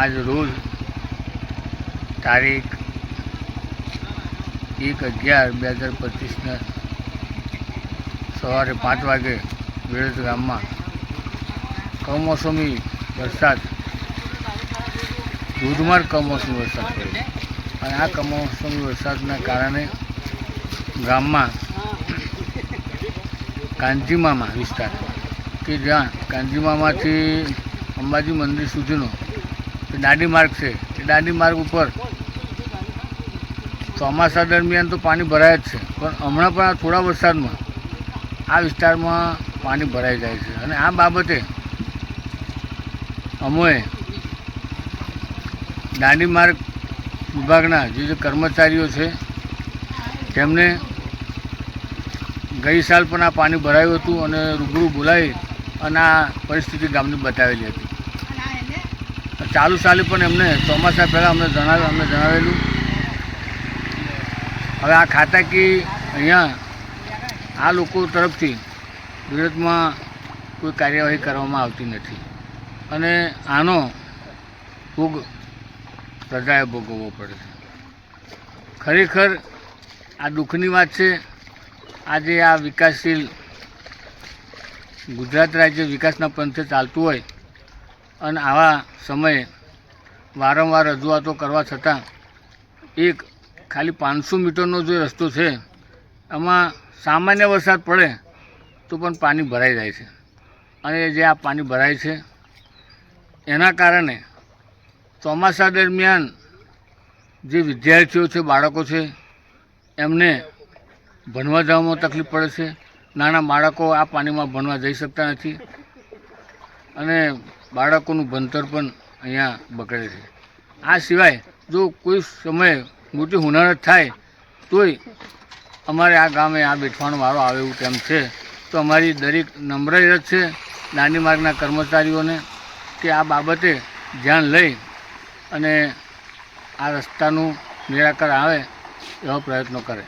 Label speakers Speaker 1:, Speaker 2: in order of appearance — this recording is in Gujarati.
Speaker 1: આજ રોજ તારીખ 1/11/2025 સવારે 5 વાગે વેળજ ગામમાં કમોસમી વરસાદ, ધોધમાર કમોસમી વરસાદ પડ્યો અને આ કમોસમી વરસાદના કારણે ગામમાં કાંજીમામા વિસ્તાર કે જ્યાં કાંજીમામાંથી અંબાજી મંદિર સુધીનો દાંડી માર્ગ છે, એ દાંડી માર્ગ ઉપર ચોમાસા દરમિયાન તો પાણી ભરાય જ છે, પણ હમણાં પણ આ થોડા વરસાદમાં આ વિસ્તારમાં પાણી ભરાઈ જાય છે. અને આ બાબતે અમોએ દાંડી માર્ગ વિભાગના જે કર્મચારીઓ છે તેમને ગઈ સાલ પણ આ પાણી ભરાયું હતું અને રૂબરૂ બોલાવી અને આ પરિસ્થિતિ ગામની બતાવેલી હતી. ચાલુ સાલે પણ એમને ચોમાસા પહેલાં અમને જણાવેલું. હવે આ ખાતાકી અહીંયા આ લોકો તરફથી વિરોધમાં કોઈ કાર્યવાહી કરવામાં આવતી નથી અને આનો ભોગ પ્રજાએ ભોગવવો પડે છે. ખરેખર આ દુઃખની વાત છે. આજે આ વિકાસશીલ ગુજરાત રાજ્ય વિકાસના પંથે ચાલતું હોય અને આવા સમયે વારંવાર રજૂઆતો કરવા છતાં એક ખાલી 500 મીટરનો જે રસ્તો છે એમાં સામાન્ય વરસાદ પડે તો પણ પાણી ભરાઈ જાય છે. અને જે આ પાણી ભરાય છે એના કારણે ચોમાસા દરમિયાન જે વિદ્યાર્થીઓ છે, બાળકો છે, એમને ભણવા જવામાં તકલીફ પડે છે. નાના બાળકો આ પાણીમાં ભણવા જઈ શકતા નથી અને બાળકોનું ભણતર પણ અહીંયા બગડે છે. આ સિવાય જો કોઈ સમયે મોટી હોનારત થાય તોય અમારે આ ગામે આ બેઠવાનો વારો આવે એવું તેમ છે. તો અમારી દરેક નમ્ર રજૂઆત છે દાંડી માર્ગના કર્મચારીઓને કે આ બાબતે ધ્યાન લઈ અને આ રસ્તાનું નિરાકરણ આવે એવો પ્રયત્નો કરે.